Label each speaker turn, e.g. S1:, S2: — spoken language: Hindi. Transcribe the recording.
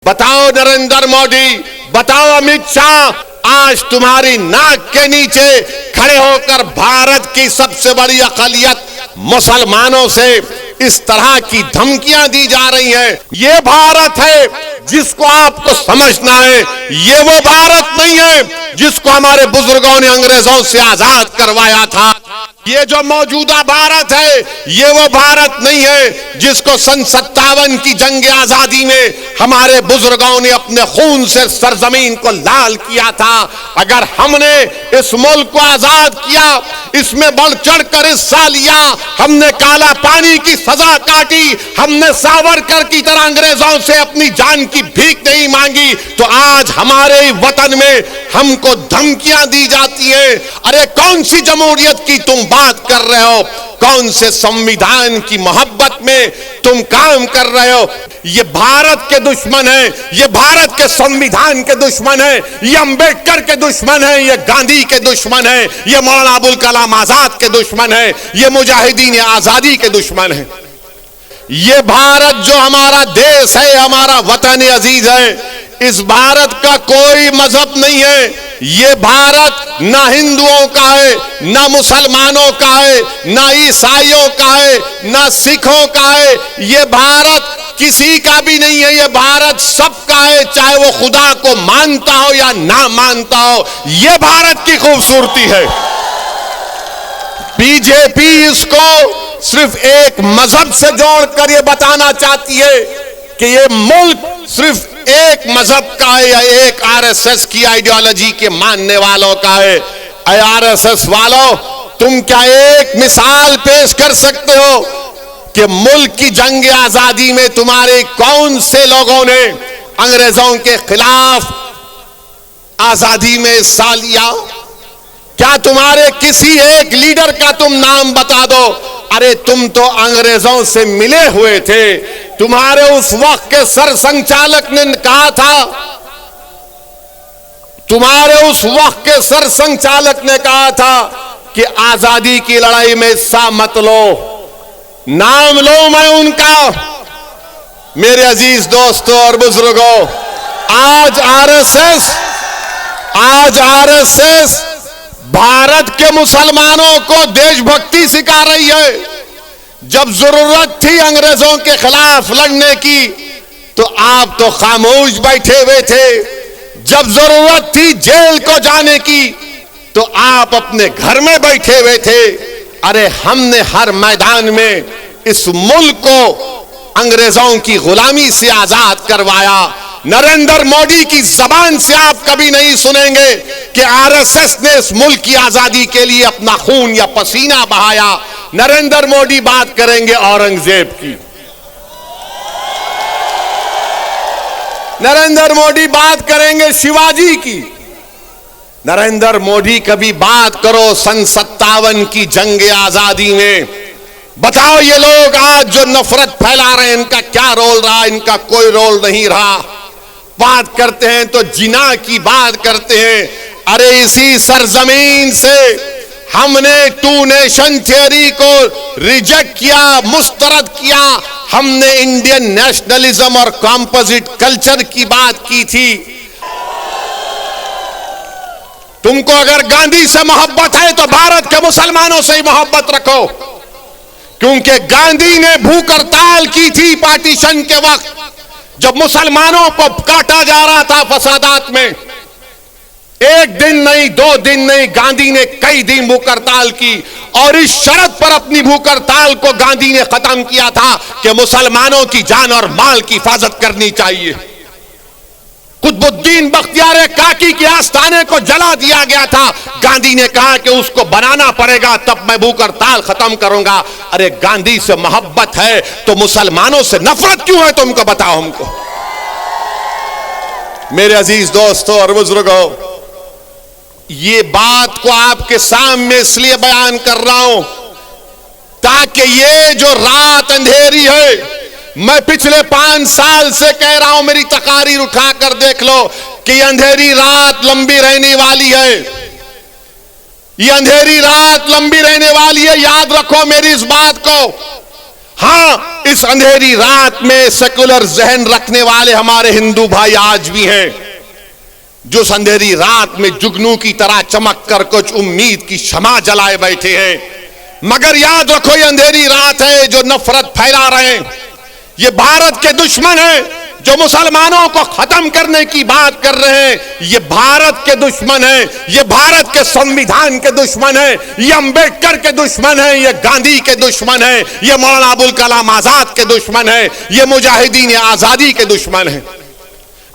S1: बताओ नरेंद्र मोदी, बताओ अमित शाह, आज तुम्हारी नाक के नीचे खड़े होकर भारत की सबसे बड़ी अक़लियत मुसलमानों से इस तरह की धमकियां दी जा रही हैं। ये भारत है जिसको आपको समझना है, ये वो भारत नहीं है जिसको हमारे बुजुर्गों ने अंग्रेजों से आजाद करवाया था। ये जो मौजूदा भारत है, ये वो भारत नहीं है जिसको सन 57 की जंग आजादी में हमारे बुजुर्गों ने अपने खून से सरजमीन को लाल किया था। अगर हमने इस मुल्क को आजाद किया, इसमें बढ़ चढ़कर हिस्सा लिया, हमने काला पानी की सजा काटी, हमने सावरकर की तरह अंग्रेजों से अपनी जान की भीख नहीं मांगी, तो आज हमारे वतन में हमको धमकियां दी जाती है। अरे कौन सी जमहूरियत की तुम बात कर रहे हो? कौन से संविधान की मोहब्बत में तुम काम कर रहे हो? ये भारत के दुश्मन है, ये भारत के संविधान के दुश्मन है, ये अंबेडकर के दुश्मन है, ये गांधी के दुश्मन है, ये मौलाना अबुल कलाम आजाद के दुश्मन है, ये मुजाहिदीन आजादी के दुश्मन है। ये भारत जो हमारा देश है, हमारा वतन अजीज है, इस भारत का कोई मजहब नहीं है। ये भारत ना हिंदुओं का है, ना मुसलमानों का है, ना ईसाइयों का है, ना सिखों का है। ये भारत किसी का भी नहीं है, ये भारत सबका है, चाहे वो खुदा को मानता हो या ना मानता हो। ये भारत की खूबसूरती है। बीजेपी इसको सिर्फ एक मजहब से जोड़कर ये बताना चाहती है कि ये मुल्क सिर्फ एक मजहब का है या एक आरएसएस की आइडियोलॉजी के मानने वालों का है। आरएसएस वालों, तुम क्या एक मिसाल पेश कर सकते हो कि मुल्क की जंग आजादी में तुम्हारे कौन से लोगों ने अंग्रेजों के खिलाफ आजादी में हिस्सा लिया? क्या तुम्हारे किसी एक लीडर का तुम नाम बता दो। अरे तुम तो अंग्रेजों से मिले हुए थे। तुम्हारे उस वक्त के सर संचालक ने कहा था, तुम्हारे उस वक्त के सर संचालक ने कहा था कि आजादी की लड़ाई में हिस्सा मत लो। नाम लो मैं उनका। मेरे अजीज दोस्तों और बुजुर्गों, आज आरएसएस भारत के मुसलमानों को देशभक्ति सिखा रही है। जब जरूरत थी अंग्रेजों के खिलाफ लड़ने की तो आप तो खामोश बैठे हुए थे। जब जरूरत थी जेल को जाने की तो आप अपने घर में बैठे हुए थे। अरे हमने हर मैदान में इस मुल्क को अंग्रेजों की गुलामी से आजाद करवाया। नरेंद्र मोदी की जबान से आप कभी नहीं सुनेंगे कि आरएसएस ने इस मुल्क की आजादी के लिए अपना खून या पसीना बहाया। नरेंद्र मोदी बात करेंगे औरंगजेब की, नरेंद्र मोदी बात करेंगे शिवाजी की। नरेंद्र मोदी कभी बात करो सन 57 की जंग आजादी में। बताओ ये लोग आज जो नफरत फैला रहे हैं, इनका क्या रोल रहा? इनका कोई रोल नहीं रहा। बात करते हैं तो जिना की बात करते हैं। अरे इसी सरजमीन से हमने टू नेशन थियरी को रिजेक्ट किया, मुस्तरद किया। हमने इंडियन नेशनलिज्म और कॉम्पोजिट कल्चर की बात की थी। तुमको अगर गांधी से मोहब्बत है तो भारत के मुसलमानों से ही मोहब्बत रखो, क्योंकि गांधी ने भूख हड़ताल की थी पार्टीशन के वक्त, जब मुसलमानों को काटा जा रहा था फसादात में। एक दिन नहीं, 2 दिन नहीं, गांधी ने कई दिन भूख हड़ताल की और इस शर्त पर अपनी भूख हड़ताल को गांधी ने खत्म किया था कि मुसलमानों की जान और माल की हिफाजत करनी चाहिए। कुतुबुद्दीन बख्तियार काकी के आस्थाने को जला दिया गया था। गांधी ने कहा कि उसको बनाना पड़ेगा, तब मैं भूख हड़ताल खत्म करूंगा। अरे गांधी से मोहब्बत है तो मुसलमानों से नफरत क्यों है? तुमको बताओ हमको। मेरे अजीज दोस्तों और बुजुर्गों, ये बात को आपके सामने इसलिए बयान कर रहा हूं ताकि ये जो रात अंधेरी है, मैं पिछले 5 साल से कह रहा हूं, मेरी तकारीर उठाकर देख लो कि ये अंधेरी रात लंबी रहने वाली है। ये अंधेरी रात लंबी रहने वाली है। याद रखो मेरी इस बात को। हाँ, इस अंधेरी रात में सेकुलर जहन रखने वाले हमारे हिंदू भाई आज भी हैं, जो इस अंधेरी रात में जुगनू की तरह चमक कर कुछ उम्मीद की शमा जलाए बैठे हैं। मगर याद रखो, ये अंधेरी रात है जो नफरत फैला रहे हैं, ये भारत के दुश्मन हैं जो मुसलमानों को खत्म करने की बात कर रहे हैं, ये भारत के दुश्मन हैं, ये भारत के संविधान के दुश्मन हैं, ये अंबेडकर के दुश्मन हैं, ये गांधी के दुश्मन हैं, ये मौलाना अबुल कलाम आजाद के दुश्मन हैं, ये मुजाहिदीन आजादी के दुश्मन हैं।